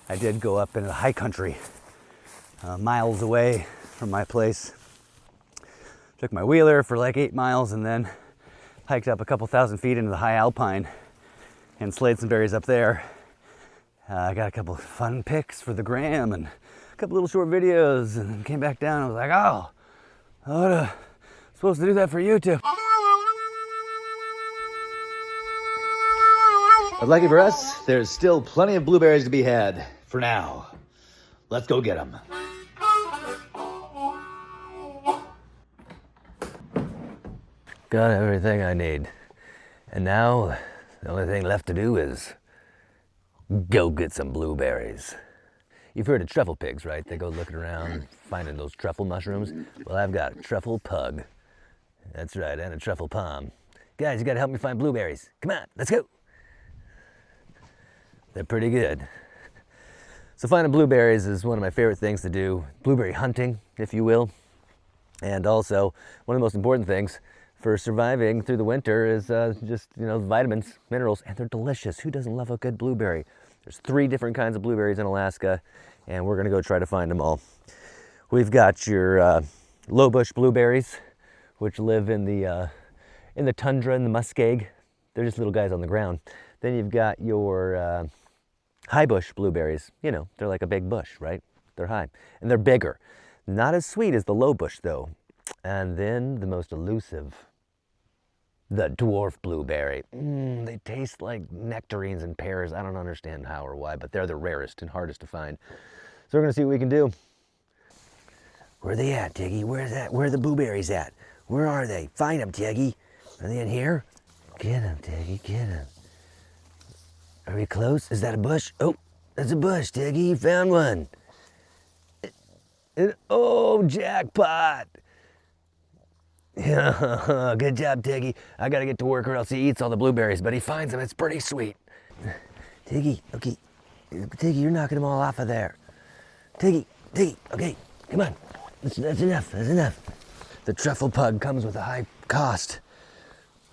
I did go up into the high country, miles away from my place. Took my wheeler for like 8 miles and then hiked up a couple thousand feet into the high alpine and slayed some berries up there. I got a couple of fun pics for the gram and a couple little short videos, and then came back down. I was like, oh, I'm supposed to do that for YouTube. But lucky for us, there's still plenty of blueberries to be had for now. Let's go get them. Got everything I need. And now, the only thing left to do is go get some blueberries. You've heard of truffle pigs, right? They go looking around, finding those truffle mushrooms. Well, I've got a truffle pug. That's right, and a truffle palm. Guys, you gotta help me find blueberries. Come on, let's go. They're pretty good. So finding blueberries is one of my favorite things to do. Blueberry hunting, if you will. And also, one of the most important things for surviving through the winter is just, vitamins, minerals, and they're delicious. Who doesn't love a good blueberry? There's 3 different kinds of blueberries in Alaska, and we're gonna go try to find them all. We've got your low bush blueberries, which live in the tundra and the muskeg. They're just little guys on the ground. Then you've got your high bush blueberries. They're like a big bush, right? They're high, and they're bigger. Not as sweet as the low bush, though. And then the most elusive, the dwarf blueberry. They taste like nectarines and pears. I don't understand how or why, but they're the rarest and hardest to find. So we're gonna see what we can do. Where are they at, Tiggy? Where's that? Where are the blueberries at? Where are they? Find them, Tiggy. Are they in here? Get them, Tiggy, get them. Are we close? Is that a bush? Oh, that's a bush, Tiggy. You found one. Oh, jackpot. Yeah, good job, Tiggy. I gotta get to work or else he eats all the blueberries, but he finds them. It's pretty sweet. Tiggy, okay. Tiggy, you're knocking them all off of there. Tiggy, okay, come on. That's enough, that's enough. The truffle pug comes with a high cost.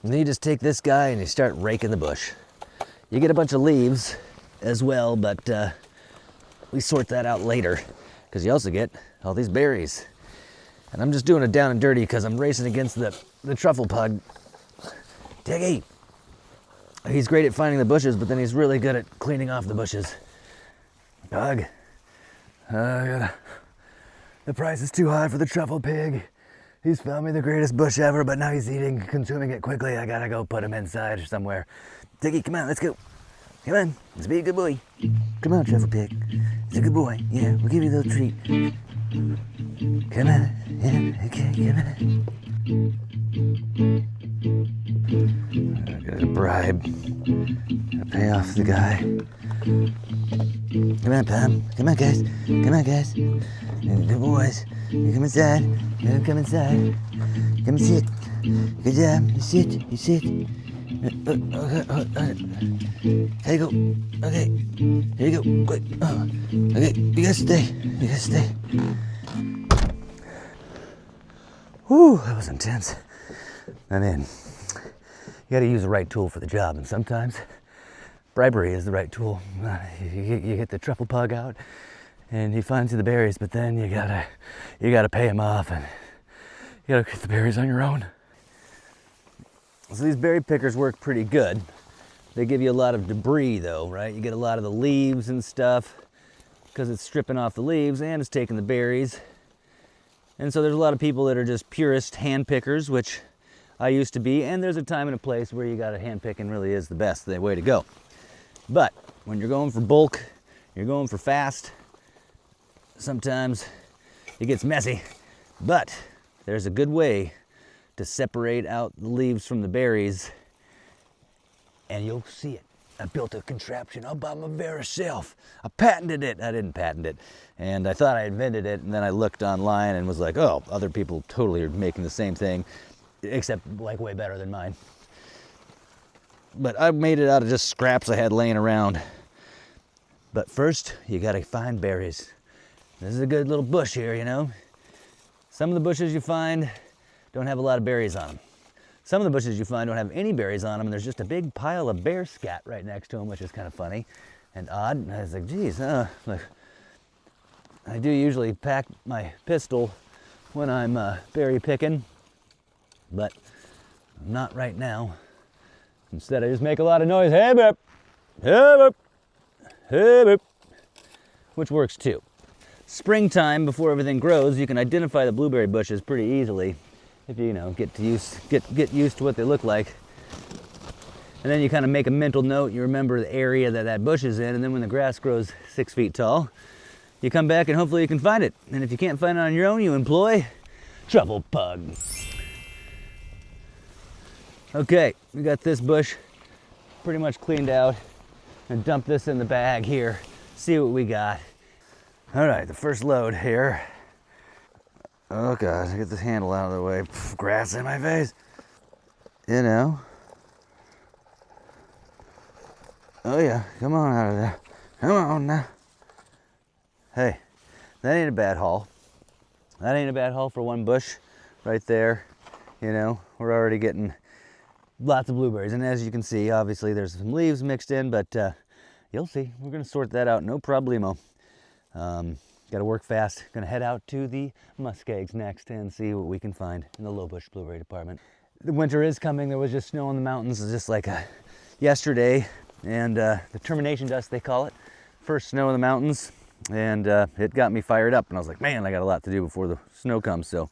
And then you just take this guy and you start raking the bush. You get a bunch of leaves as well, but we sort that out later because you also get all these berries. And I'm just doing it down and dirty because I'm racing against the truffle pug. Tiggy! He's great at finding the bushes, but then he's really good at cleaning off the bushes. Pug, the price is too high for the truffle pig. He's found me the greatest bush ever, but now he's consuming it quickly. I gotta go put him inside or somewhere. Tiggy, come on, let's go. Come on, let's be a good boy. Come on, truffle pig. He's a good boy. Yeah, we'll give you a little treat. Come on, yeah, okay, come on. I got a bribe. Gotta pay off the guy. Come on, Pam. Come on, guys. Come on, guys. Good boys. You come inside. You come inside. Come and sit. Good job. You sit. You sit. There you go. Okay. Here you go. Quick. Okay. You gotta stay. You gotta stay. Whew, that was intense. I mean, you gotta use the right tool for the job, and sometimes bribery is the right tool. You get the truffle pug out, and he finds you the berries, but then you gotta pay him off, and you gotta get the berries on your own. So these berry pickers work pretty good. They give you a lot of debris, though, right? You get a lot of the leaves and stuff because it's stripping off the leaves and it's taking the berries. And so there's a lot of people that are just purist hand pickers, which I used to be, and there's a time and a place where you gotta hand pick and really is the best way to go. But when you're going for bulk, you're going for fast, sometimes it gets messy, but there's a good way to separate out the leaves from the berries, and you'll see it. I built a contraption all by my very self. I patented it. I didn't patent it, and I thought I invented it, and then I looked online and was like, oh, other people totally are making the same thing, except like way better than mine. But I made it out of just scraps I had laying around. But first, you gotta find berries. This is a good little bush here, Some of the bushes you find don't have a lot of berries on them. Some of the bushes you find don't have any berries on them, and there's just a big pile of bear scat right next to them, which is kind of funny. and odd. And I was like, geez, like, I do usually pack my pistol when I'm berry picking, but not right now. Instead, I just make a lot of noise, hey boop, hey boop, hey boop, which works too. Springtime, before everything grows, you can identify the blueberry bushes pretty easily if you get used to what they look like. And then you kind of make a mental note, you remember the area that bush is in, and then when the grass grows 6 feet tall, you come back and hopefully you can find it. And if you can't find it on your own, you employ Truffle Pug. Okay, we got this bush pretty much cleaned out, and dump this in the bag here, see what we got. All right, the first load here. Oh God, get this handle out of the way. Pff, grass in my face. Oh yeah, come on out of there. Come on now. Hey, that ain't a bad haul. That ain't a bad haul for one bush right there. We're already getting lots of blueberries. And as you can see, obviously there's some leaves mixed in, but you'll see. We're gonna sort that out, no problemo. Gotta work fast. Gonna head out to the muskegs next and see what we can find in the low bush blueberry department. The winter is coming. There was just snow on the mountains just like yesterday. And the termination dust, they call it. First snow in the mountains. And it got me fired up. And I was like, man, I got a lot to do before the snow comes. So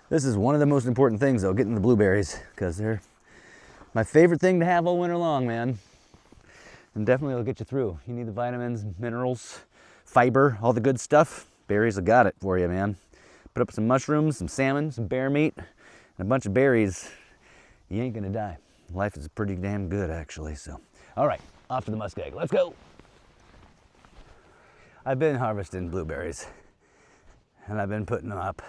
this is one of the most important things, though, getting the blueberries. Because they're my favorite thing to have all winter long, man. And definitely it'll get you through. You need the vitamins, minerals, fiber, all the good stuff. Berries have got it for you, man. Put up some mushrooms, some salmon, some bear meat, and a bunch of berries. You ain't gonna die. Life is pretty damn good, actually. So, all right, off to the muskeg. Let's go. I've been harvesting blueberries, and I've been putting them up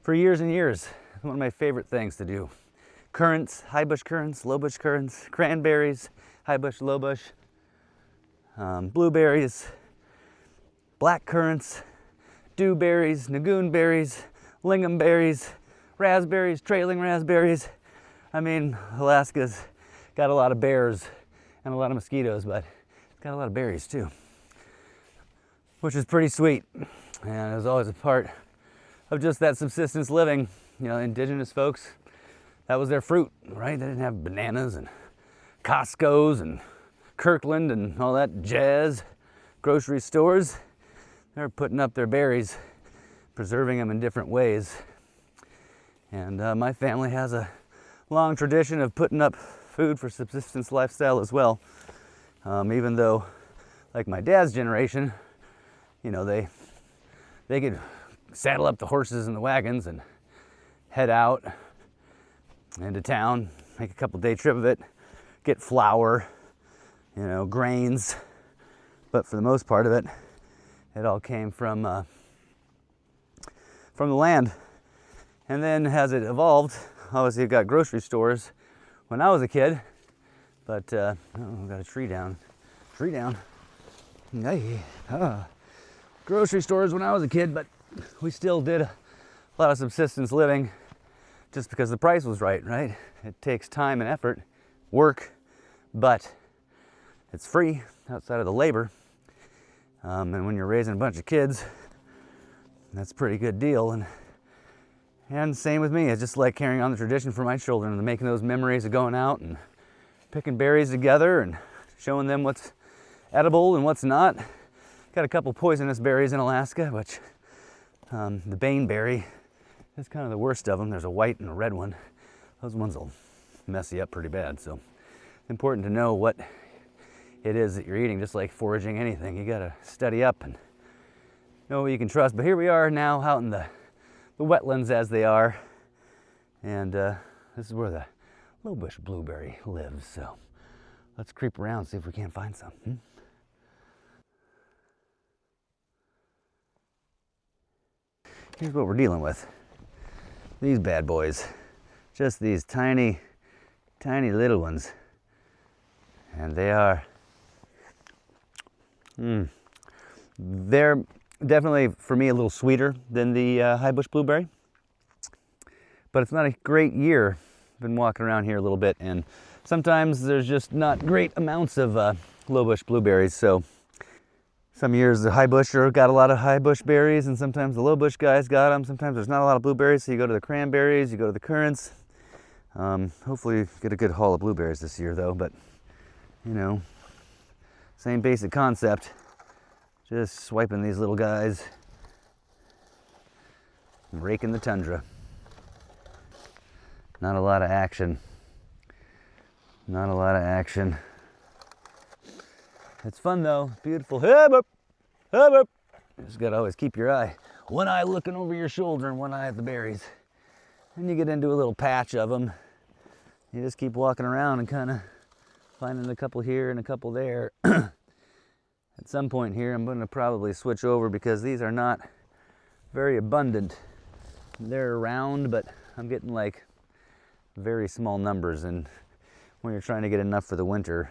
for years and years. It's one of my favorite things to do. Currants, high bush currants, low bush currants, cranberries, high bush, low bush, blueberries, black currants, dewberries, nagoon berries, lingonberries, raspberries, trailing raspberries. I mean, Alaska's got a lot of bears and a lot of mosquitoes, but it's got a lot of berries too, which is pretty sweet. And it was always a part of just that subsistence living. Indigenous folks, that was their fruit, right? They didn't have bananas and Costco's and Kirkland and all that jazz, grocery stores. They were putting up their berries, preserving them in different ways. And my family has a long tradition of putting up food for subsistence lifestyle as well. Even though, like my dad's generation, they could saddle up the horses and the wagons and head out into town, make a couple day trip of it, get flour, grains. But for the most part of it, it all came from the land. And then as it evolved, obviously it got grocery stores when I was a kid. But, oh, we got a tree down. Tree down. Hey, grocery stores when I was a kid, but we still did a lot of subsistence living just because the price was right? It takes time and effort, work, but it's free outside of the labor. And when you're raising a bunch of kids, that's a pretty good deal. And same with me. It's just like carrying on the tradition for my children and making those memories of going out and picking berries together and showing them what's edible and what's not. Got a couple poisonous berries in Alaska, which the baneberry is kind of the worst of them. There's a white and a red one. Those ones will mess you up pretty bad. So it's important to know what it is that you're eating, just like foraging anything. You gotta study up and know what you can trust. But here we are now out in the wetlands as they are. And this is where the low bush blueberry lives. So let's creep around, see if we can't find some. Here's what we're dealing with. These bad boys. Just these tiny, tiny little ones. And they are, they're definitely, for me, a little sweeter than the high bush blueberry. But it's not a great year. I've been walking around here a little bit, and sometimes there's just not great amounts of low bush blueberries. So some years the high busher got a lot of high bush berries, and sometimes the low bush guys got them. Sometimes there's not a lot of blueberries, so you go to the cranberries, you go to the currants. Hopefully you get a good haul of blueberries this year though, but you know, same basic concept. Just swiping these little guys and raking the tundra. Not a lot of action. Not a lot of action. It's fun though, beautiful. Hub up, hub up. You just gotta always keep your eye. One eye looking over your shoulder and one eye at the berries. Then you get into a little patch of them. You just keep walking around and kind of finding a couple here and a couple there. At some point here, I'm gonna probably switch over because these are not very abundant. They're around, but I'm getting like very small numbers, and when you're trying to get enough for the winter,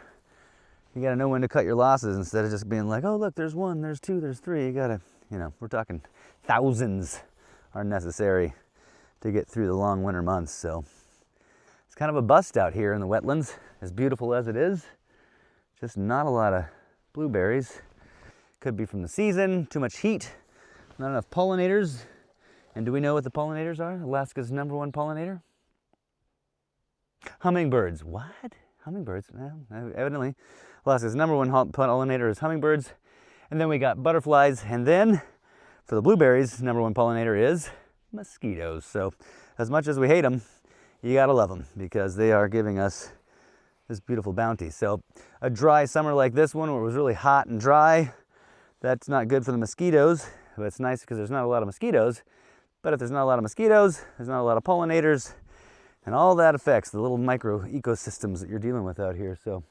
you gotta know when to cut your losses instead of just being like, oh look, there's one, there's two, there's three. You gotta, you know, we're talking thousands are necessary to get through the long winter months. So it's kind of a bust out here in the wetlands, as beautiful as it is. Just not a lot of blueberries. Could be from the season, too much heat, not enough pollinators. And do we know what the pollinators are? Alaska's #1 pollinator? Hummingbirds. What? Hummingbirds? Well, evidently, Alaska's #1 pollinator is hummingbirds. And then we got butterflies. And then, for the blueberries, #1 pollinator is mosquitoes. So, as much as we hate them, you gotta love them because they are giving us this beautiful bounty. So, a dry summer like this one, where it was really hot and dry, that's not good for the mosquitoes. But it's nice because there's not a lot of mosquitoes. But if there's not a lot of mosquitoes, there's not a lot of pollinators, and all that affects the little micro ecosystems that you're dealing with out here. So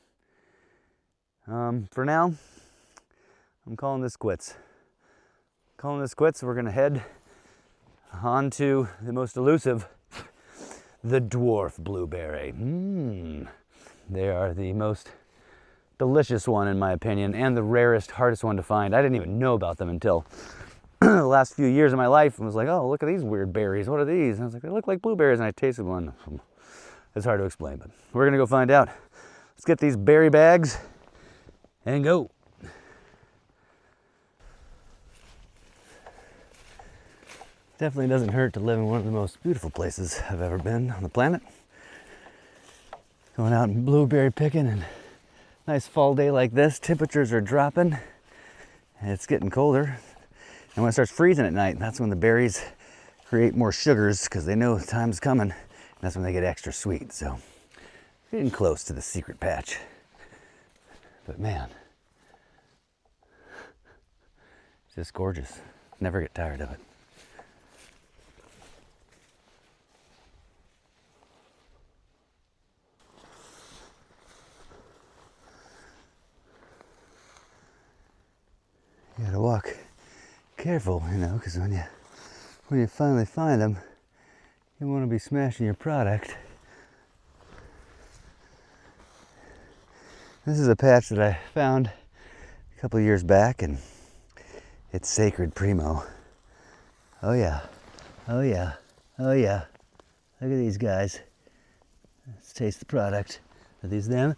for now, I'm calling this quits. Calling this quits. We're gonna head on to the most elusive, the dwarf blueberry. They are the most delicious one in my opinion, and the rarest, hardest one to find. I didn't even know about them until the last few years of my life, and was like, oh, look at these weird berries. What are these? And I was like, they look like blueberries, and I tasted one. It's hard to explain, but we're gonna go find out. Let's get these berry bags and go. Definitely doesn't hurt to live in one of the most beautiful places I've ever been on the planet. Going out and blueberry picking, and nice fall day like this, temperatures are dropping, and it's getting colder. And when it starts freezing at night, that's when the berries create more sugars because they know time's coming. And that's when they get extra sweet. So, getting close to the secret patch. But man, it's just gorgeous. Never get tired of it. You gotta walk careful, you know, because when you finally find them, you want to be smashing your product. This is a patch that I found a couple of years back, and it's sacred primo. Oh yeah, oh yeah, oh yeah. Look at these guys. Let's taste the product. Are these them?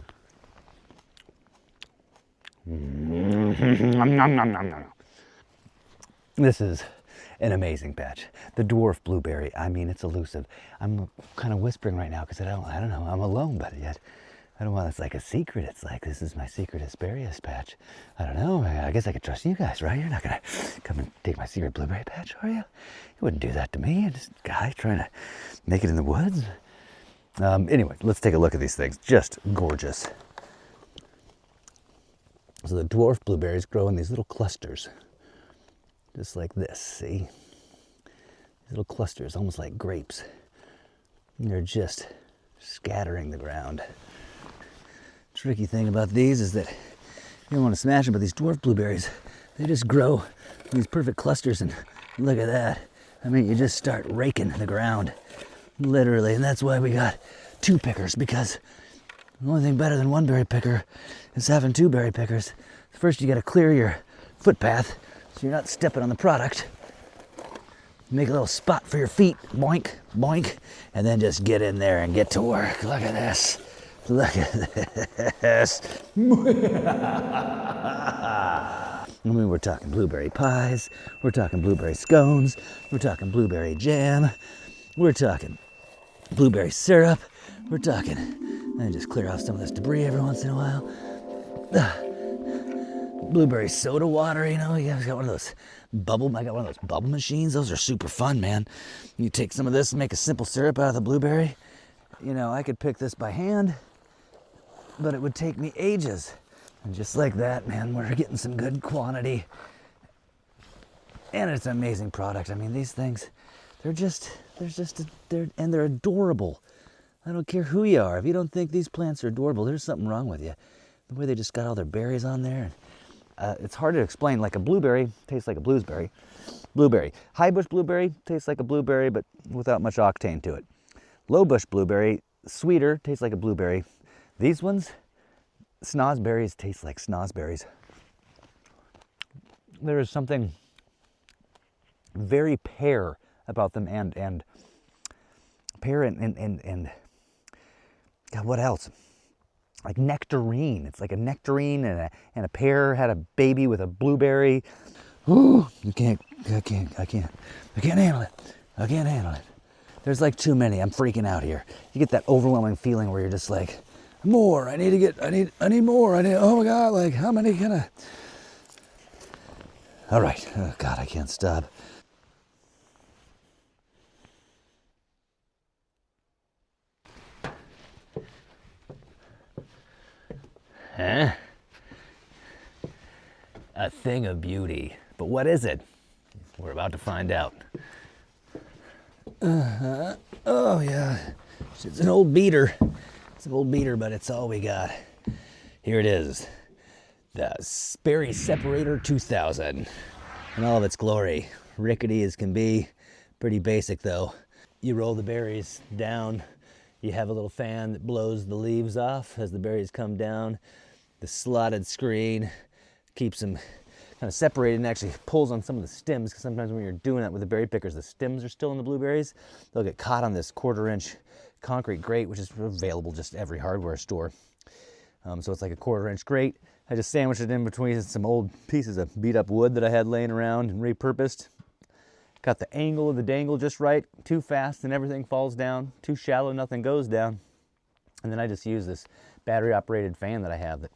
This is an amazing patch. The dwarf blueberry, I mean, it's elusive. I'm kind of whispering right now because I don't know, I'm alone, but yet I don't want, it's like a secret. It's like, this is my secret asparagus patch. I don't know, I guess I could trust you guys, right? You're not gonna come and take my secret blueberry patch, are you? You wouldn't do that to me. I'm just a guy trying to make it in the woods. Anyway, let's take a look at these things. Just gorgeous. So the dwarf blueberries grow in these little clusters. Just like this, see? These little clusters, almost like grapes. And they're just scattering the ground. Tricky thing about these is that you don't want to smash them, but these dwarf blueberries, they just grow in these perfect clusters, and look at that. I mean, you just start raking the ground, literally, and that's why we got two pickers, because the only thing better than one berry picker is having two berry pickers. First, you got to clear your footpath so you're not stepping on the product. Make a little spot for your feet, boink, boink, and then just get in there and get to work. Look at this. Look at this. I mean, we're talking blueberry pies, we're talking blueberry scones, we're talking blueberry jam, we're talking blueberry syrup, we're talking, I just clear off some of this debris every once in a while. Blueberry soda water, you know, I got one of those bubble machines. Those are super fun, man. You take some of this and make a simple syrup out of the blueberry. You know, I could pick this by hand, but it would take me ages. And just like that, man, we're getting some good quantity. And it's an amazing product. I mean, these things, they're adorable. I don't care who you are. If you don't think these plants are adorable, there's something wrong with you. The way they just got all their berries on there. It's hard to explain. Like a blueberry tastes like a blueberry. High bush blueberry tastes like a blueberry, but without much octane to it. Low bush blueberry, sweeter, tastes like a blueberry. These ones, snozberries, taste like snozberries. There is something very pear about them, and pear and God, what else? Like nectarine. It's like a nectarine and a pear had a baby with a blueberry. Ooh, I can't handle it. I can't handle it. There's like too many. I'm freaking out here. You get that overwhelming feeling where you're just like, more. I need more. Oh my God, like how many can I? All right. Oh God, I can't stop. Huh? A thing of beauty. But what is it? We're about to find out. Oh yeah, it's an old beater. It's an old beater, but it's all we got. Here it is. The Berry Separator 2000 in all of its glory. Rickety as can be. Pretty basic though. You roll the berries down. You have a little fan that blows the leaves off as the berries come down. The slotted screen keeps them kind of separated and actually pulls on some of the stems, because sometimes when you're doing that with the berry pickers, the stems are still in the blueberries. They'll get caught on this 1/4-inch concrete grate, which is available just every hardware store. So it's like a 1/4-inch grate. I just sandwiched it in between some old pieces of beat up wood that I had laying around and repurposed. Got the angle of the dangle just right. Too fast and everything falls down. Too shallow, nothing goes down. And then I just use this battery operated fan that I have that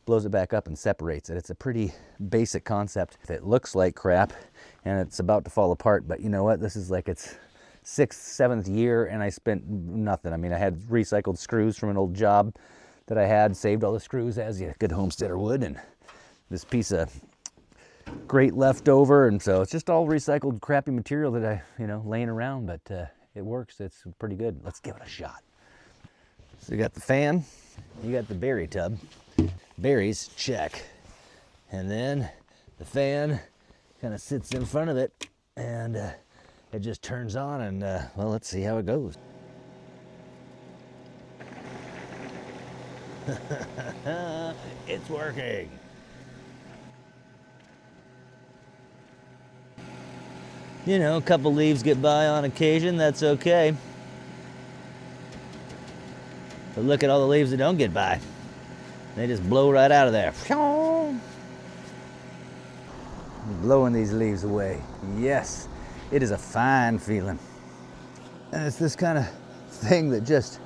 blows it back up and separates it. It's a pretty basic concept. It looks like crap and it's about to fall apart, but you know what? This is like its 6th, 7th year and I spent nothing. I mean, I had recycled screws from an old job that I had, saved all the screws as a good homesteader would, and this piece of grate left over, and so it's just all recycled crappy material that I, laying around, but it works. It's pretty good. Let's give it a shot. So you got the fan, you got the berry tub. Berries, check. And then the fan kind of sits in front of it and it just turns on and well, let's see how it goes. It's working. A couple leaves get by on occasion, that's okay. But look at all the leaves that don't get by. They just blow right out of there. Blowing these leaves away. Yes, it is a fine feeling. And it's this kind of thing that just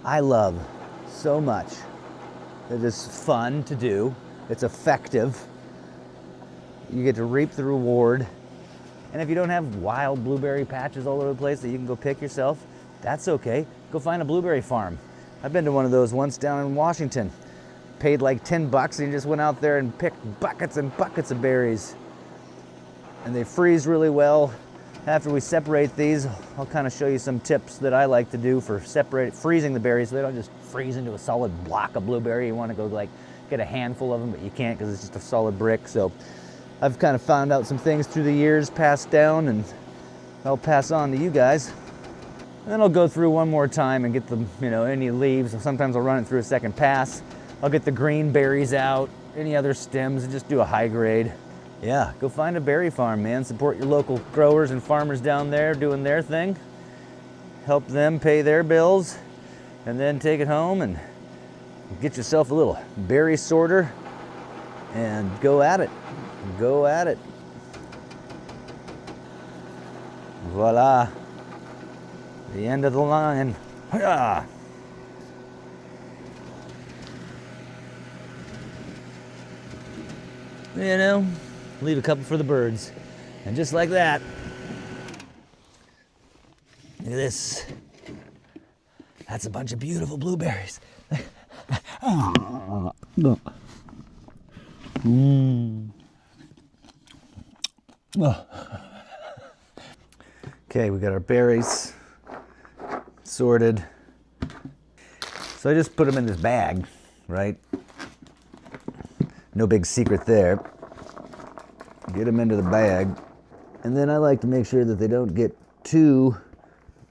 I love so much. It is fun to do. It's effective. You get to reap the reward. And if you don't have wild blueberry patches all over the place that you can go pick yourself, that's okay. Go find a blueberry farm. I've been to one of those once down in Washington. Paid like $10 and just went out there and picked buckets and buckets of berries. And they freeze really well. After we separate these, I'll kind of show you some tips that I like to do for freezing the berries so they don't just freeze into a solid block of blueberry. You want to go like get a handful of them, but you can't because it's just a solid brick. So I've kind of found out some things through the years, passed down, and I'll pass on to you guys. And then I'll go through one more time and get the, any leaves. Sometimes I'll run it through a second pass. I'll get the green berries out, any other stems, and just do a high grade. Yeah, go find a berry farm, man. Support your local growers and farmers down there doing their thing. Help them pay their bills, and then take it home and get yourself a little berry sorter and go at it. Go at it. Voila. The end of the line. Hi-yah. You know, leave a couple for the birds. And just like that, look at this. That's a bunch of beautiful blueberries. Okay, we got our berries sorted. So I just put them in this bag, right? No big secret there. Get them into the bag. And then I like to make sure that they don't get too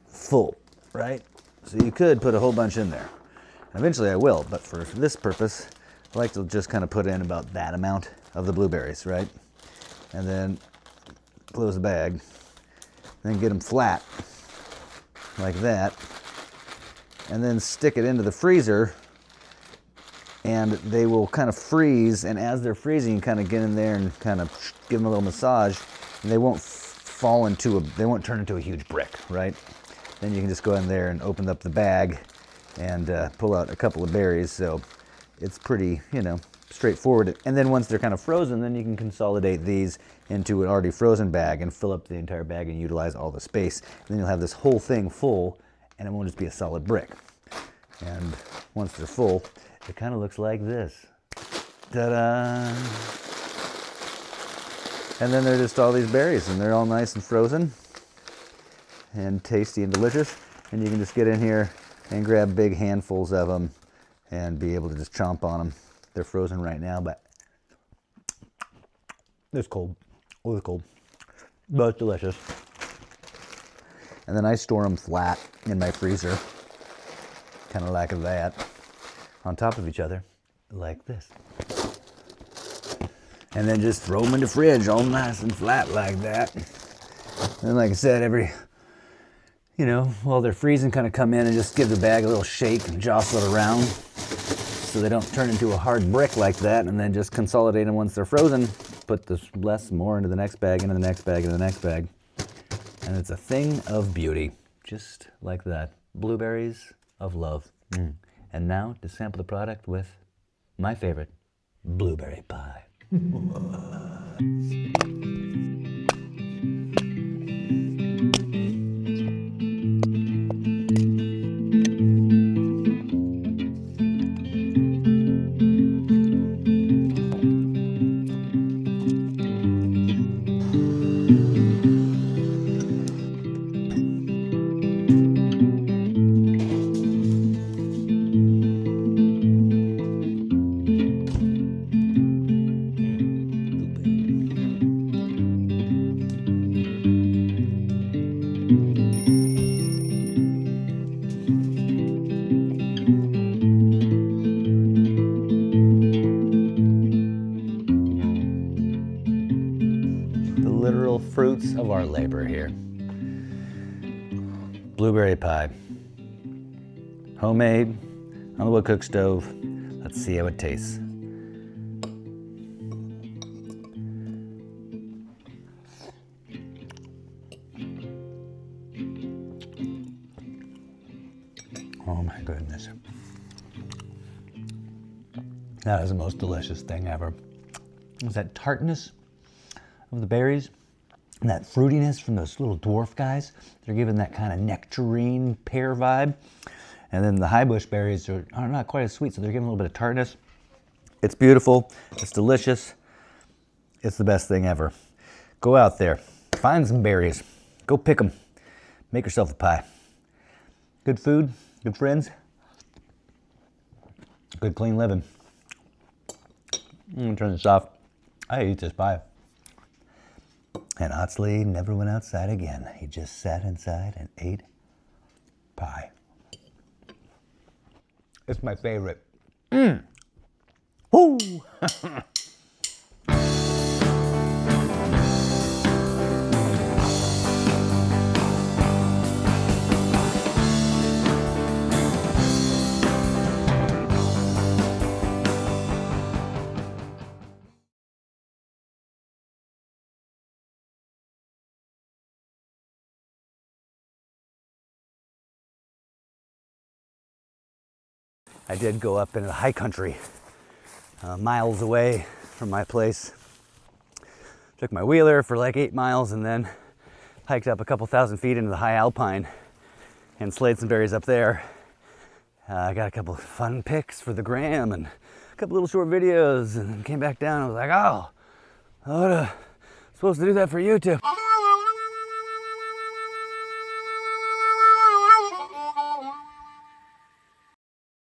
full, right? So you could put a whole bunch in there. Eventually I will, but for this purpose, I like to just kind of put in about that amount of the blueberries, right? And then close the bag. Then get them flat, like that. And then stick it into the freezer, and they will kind of freeze, and as they're freezing, you kind of get in there and kind of give them a little massage, and they won't they won't turn into a huge brick, right? Then you can just go in there and open up the bag and pull out a couple of berries. So it's pretty, you know, straightforward. And then once they're kind of frozen, then you can consolidate these into an already frozen bag and fill up the entire bag and utilize all the space. And then you'll have this whole thing full, and it won't just be a solid brick. And once they're full, it kind of looks like this. Ta-da! And then they're just all these berries, and they're all nice and frozen and tasty and delicious. And you can just get in here and grab big handfuls of them and be able to just chomp on them. They're frozen right now, but it's cold. Oh, it's cold, but it's delicious. And then I store them flat in my freezer, kind of like that, on top of each other, like this. And then just throw them in the fridge all nice and flat like that. And like I said, you know, while they're freezing, kind of come in and just give the bag a little shake and jostle it around so they don't turn into a hard brick like that, and then just consolidate them once they're frozen. Put the less more into the next bag, into the next bag, into the next bag. And it's a thing of beauty, just like that. Blueberries of love. And now to sample the product with my favorite, blueberry pie. Literal fruits of our labor here. Blueberry pie. Homemade, on the wood cook stove. Let's see how it tastes. Oh my goodness. That is the most delicious thing ever. It's that tartness of the berries and that fruitiness from those little dwarf guys. They're giving that kind of nectarine pear vibe. And then the high bush berries are not quite as sweet, so they're giving a little bit of tartness. It's beautiful, it's delicious, it's the best thing ever. Go out there, find some berries, go pick them, make yourself a pie. Good food, good friends, good clean living. I'm gonna turn this off. I eat this pie. And Otsley never went outside again. He just sat inside and ate pie. It's my favorite. Woo! I did go up into the high country, miles away from my place. Took my wheeler for like 8 miles and then hiked up a couple thousand feet into the high alpine and slayed some berries up there. I got a couple fun pics for the gram and a couple little short videos, and came back down. I was like, oh, I'm supposed to do that for YouTube.